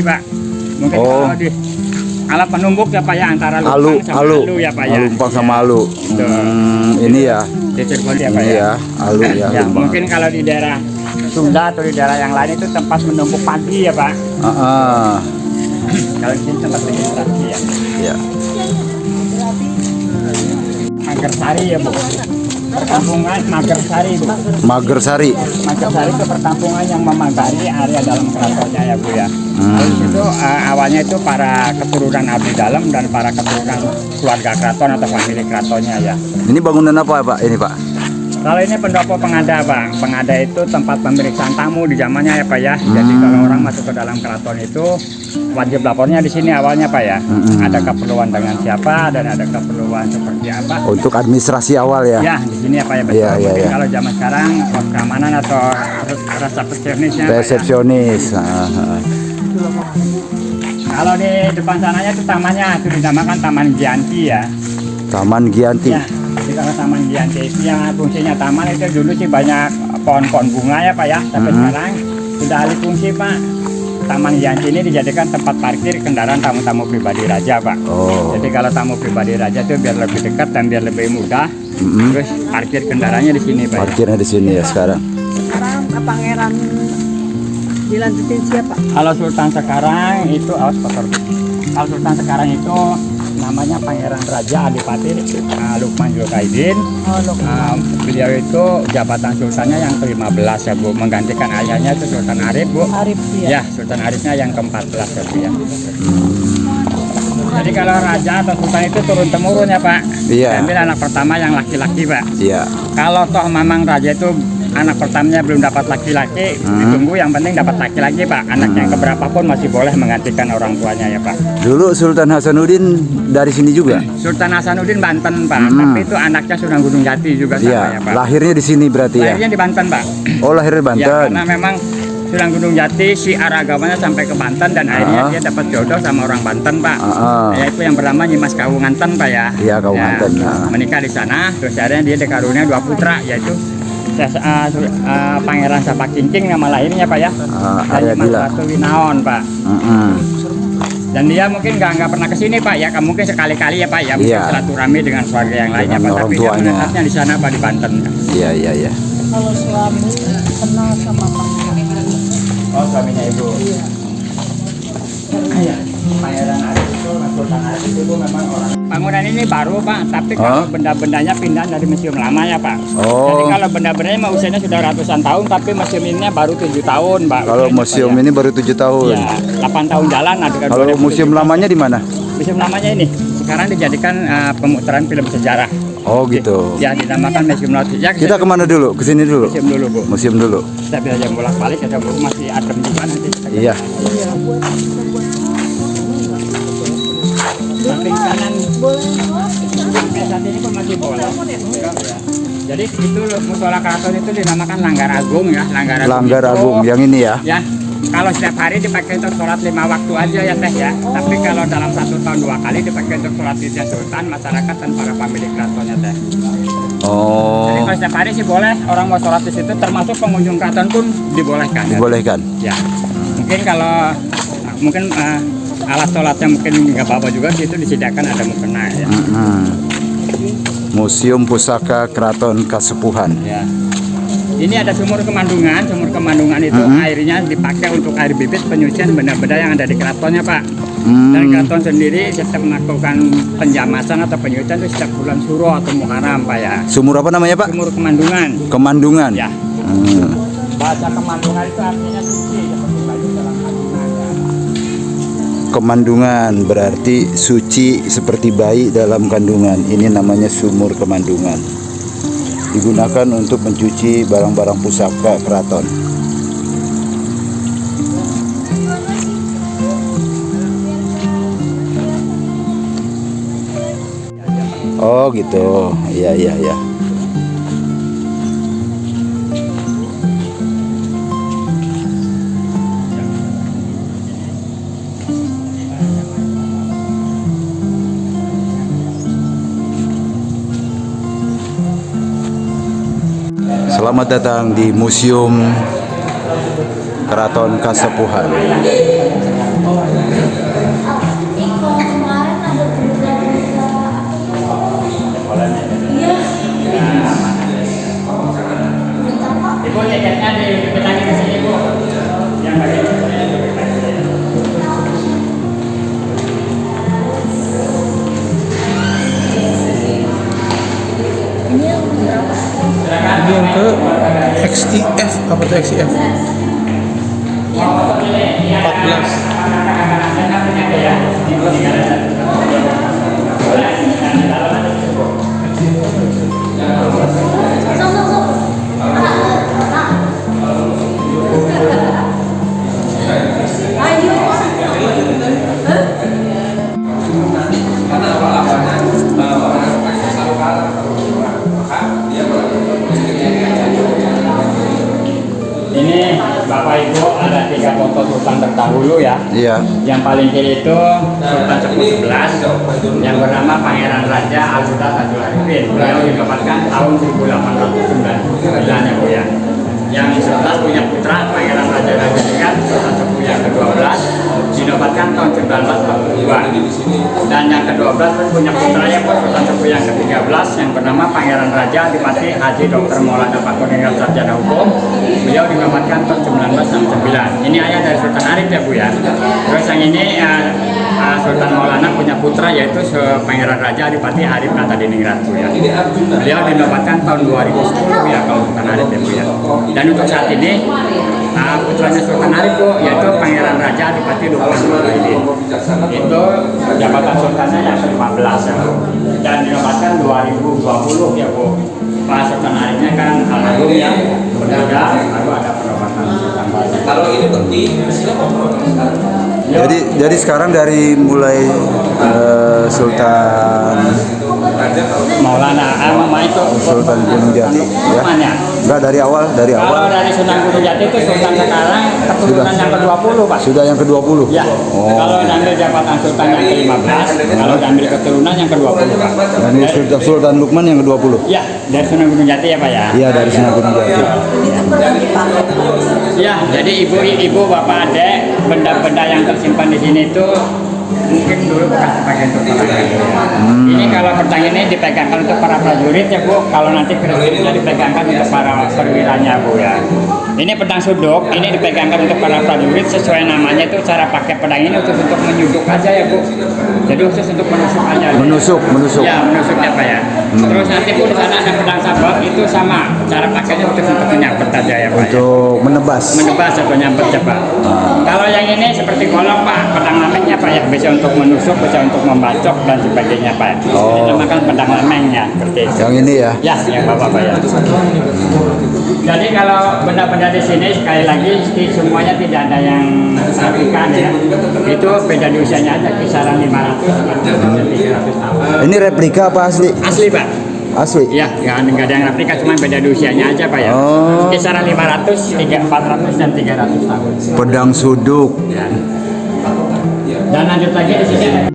Pak. Mungkin kalau di alat penumbuk ya Pak ya, antara lumpang sama alu ya Pak ya. Lumpang sama alu. Ini ya. Di Cirebon ya Pak Ini ya, alu ya. Ya, mungkin kalau di daerah Sunda atau di daerah yang lain itu tempat menumbuk padi ya Pak. Kalau di sini tempat registrasi ya. Ya. Magersari ya Bu. Perkampungan Magersari Bu. Magersari. Magersari itu perkampungan yang memagari area dalam keratonnya ya Bu ya. Itu awalnya itu para keturunan abdi dalam dan para keturunan keluarga keraton atau famili keratonnya ya. Ini bangunan apa Pak? Ini Pak? Kalau ini pendopo pengada Pak. Pengada itu tempat pemeriksaan tamu di zamannya ya Pak ya. Jadi kalau orang masuk ke dalam keraton itu wajib lapornya di sini awalnya Pak ya. Ada keperluan dengan siapa dan ada keperluan seperti apa. Untuk administrasi awal ya? Ya di sini ya Pak ya. Betul. Mungkin kalau zaman sekarang pos keamanan atau resepsionisnya. Resepsionis. Kalau di depan sananya itu tamannya itu dinamakan Taman Giyanti ya. Taman Giyanti. Ya. Jadi kalau Taman Giyanti itu yang fungsinya taman itu dulu sih banyak pohon-pohon bunga ya Pak ya. Tapi sekarang sudah alih fungsi Pak. Taman Giyanti ini dijadikan tempat parkir kendaraan tamu-tamu pribadi raja Pak. Jadi kalau tamu pribadi raja itu biar lebih dekat dan biar lebih mudah. Terus parkir kendaraannya di sini Pak. Parkirnya di sini ya sekarang. Sekarang pangeran dilanjutin siapa? Kalau Sultan sekarang itu Kalau Sultan sekarang itu namanya Pangeran Raja Adipati Lukman Julkaidin. Beliau itu jabatan sultannya yang ke-15 ya Bu, menggantikan ayahnya itu Sultan Arif Bu. Arif ya. Ya, Sultan Arifnya yang ke-14 ya Bu ya. Jadi kalau raja atau sultan itu turun temurun ya Pak. Iya. Ambil anak pertama yang laki-laki Pak. Iya. Kalau toh memang raja itu anak pertamanya belum dapat laki-laki, ditunggu yang penting dapat laki-laki Pak. Anak yang keberapa pun masih boleh menggantikan orang tuanya ya Pak. Dulu Sultan Hasanuddin dari sini juga? Sultan Hasanuddin Banten Pak, tapi itu anaknya Sunan Gunung Jati juga sama ya Pak. Lahirnya di sini berarti ya? Lahirnya di Banten Pak. Oh lahir di Banten? Ya, karena memang Sunan Gunung Jati syiar agamanya sampai ke Banten dan akhirnya dia dapat jodoh sama orang Banten Pak. Yaitu yang bernama Nyimas Kawunganten Pak ya. Iya Kawunganten. Menikah di sana, terus akhirnya dia dikaruniai 2 putra yaitu Pangeran Sapakingking nama lahirnya Pak ya. Dan Nyimas Ratu Winaon Pak. Dan dia mungkin nggak pernah kesini Pak ya, mungkin sekali-kali ya Pak ya, mungkin silaturahmi dengan keluarga yang lainnya Pak, tapi dia menetapnya di sana Pak di Banten. Iya. Kalau suami kenal sama pangeran. Oh suaminya Ibu. Iya. Pangeran Arif itu, Sultan Arif itu memang orang. Bangunan ini baru Pak, tapi kalau benda-bendanya pindah dari museum lama ya Pak. Jadi kalau benda-bendanya mah usianya sudah ratusan tahun, tapi museum ini baru 7 tahun Pak. Kalau museum ini baru 7 tahun. Ya, 8 tahun jalan. Kalau museum lamanya di mana? Museum lamanya ini sekarang dijadikan pemutaran film sejarah. Oh gitu. Ya dinamakan Museum Nautis. Ya, kita kemana dulu? Kesini dulu? Museum dulu Bu. Museum dulu. Kita biar jam bolak-balik ya Bu, masih adem juga nanti. Iya. Samping kanan saat ini pun masih bolong. Jadi itu musola keraton itu dinamakan Langgar Agung ya. Langgar Agung yang ini ya. Ya. Kalau setiap hari dipakai untuk sholat 5 waktu aja ya Teh ya. Tapi kalau dalam 1 tahun 2 kali dipakai untuk sholat Idul Sultan, masyarakat dan para pemilik keratonnya Teh. Jadi kalau setiap hari sih boleh orang mau sholat di situ, termasuk pengunjung keraton pun dibolehkan. Dibolehkan. Ya. Mungkin kalau alat sholatnya mungkin nggak apa-apa juga, di situ disediakan ada mukena ya. Museum Pusaka Keraton Kasepuhan. Ya. Ini ada sumur kemandungan. Sumur kemandungan itu airnya dipakai untuk air bibit penyucian benda-benda yang ada di keratonnya Pak. Dan keraton sendiri setiap melakukan penjamasan atau penyucian itu setiap bulan Suro atau Muharram Pak ya. Sumur apa namanya Pak? Sumur kemandungan. Kemandungan. Ya. Bahasa kemandungan itu artinya suci, seperti baju dalam kandungan ya. Kemandungan berarti suci seperti bayi dalam kandungan. Ini namanya sumur kemandungan. Digunakan untuk mencuci barang-barang pusaka keraton. Oh gitu. Iya. Selamat datang di Museum Keraton Kasepuhan. tiketnya dipegangin di sini, Bu. Yang bagian sini. Ini yang berapa? Silakan. Ini yang ke XIF, apa tuh XIF? 14. Ini Bapak Ibu ada 3 foto sultan terdahulu ya. Iya. Yang paling kiri itu Sultan Sepuh 11 yang bernama Pangeran Raja Al-Huda Tajul Arifin. Beliau didapatkan tahun 1899 ya Bu ya. Yang 11 punya putra Pangeran Raja Raja Sultan Sepuh yang ke-12 dinobatkan tahun 1942. Dan yang ke-12 punya putranya pun Sultan Sepuh yang ke-13 yang bernama Pangeran Raja Adipati Haji Dr. Maulana Pakuningan Sarjana Hukum. Beliau dinobatkan tahun 1969. Ini ayah dari Sultan Arif ya Bu ya. Terus yang ini Sultan Maulana punya putra yaitu Pangeran Raja Adipati Arif Natadiningrat Bu ya. Beliau dinobatkan tahun 2010 ya kalau Sultan Arif ya Bu ya. Dan untuk saat ini putranya Sultan Arif Bu yaitu Pangeran Raja Adipati Duklan Nurudin. Itu jabatan sultannya yang ke-15 ya Bu. Dan dinobatkan 2020 ya Bu. Pak Sultan Arifnya kan almarhum ya. Meninggal baru ada penobatan Sultan baru. Kalau ini penting, Jadi sekarang dari mulai Sultan Maulana itu Sultan Gunung Jati ya. Mana? Enggak dari awal, Kalau dari Sunan Gunung Jati itu Sultan sekarang keturunan yang ke-20 Pak. Sudah yang ke-20. Ya. Oh. Kalau ambil jabatan Sultan yang ke-15, kalau ambil keturunan yang ke-20 Pak. Dan ini Sultan Lukman yang ke-20. Ya, dari Sunan Gunung Jati ya Pak ya. Iya, dari Sunan Gunung Jati. Ya, jadi ibu-ibu, bapak, adek, benda-benda yang tersimpan di sini itu mungkin dulu bekas dipakai untuk perang. Ini kalau pedang ini dipegangkan untuk para prajurit ya Bu. Kalau nanti kerisnya dipegangkan untuk para perwiranya Bu ya. Ini pedang suduk, ini dipegangkan untuk para prajurit sesuai namanya itu cara pakai pedang ini khusus untuk menyuduk aja ya Bu. Jadi khusus untuk menusuk aja. Menusuk. Ya, menusuk ya Pak ya. Terus nanti Bu di sana ada pedang sabak itu sama. Cara pakainya khusus untuk menyabet aja ya Pak. Untuk menebas. Menebas atau nyambet ya Pak. Kalau yang ini seperti golok Pak, pedang lamengnya Pak ya, bisa untuk menusuk, bisa untuk membacok dan sebagainya Pak. Oh. Dinamakan pedang lamengnya seperti itu. Yang ini ya. Ya, yang Bapak ya. Jadi kalau benda-benda di sini sekali lagi semuanya tidak ada yang replikan ya. Itu beda di usianya aja kisaran 500 sampai 300 tahun. Ini replika apa asli? Asli Pak. Asli. Ya, nggak ada yang replika, cuma beda di usianya aja Pak ya. Oh. Kisaran 500, 400 dan 300 tahun. Pedang suduk. Ya. Dan lanjut lagi di sini.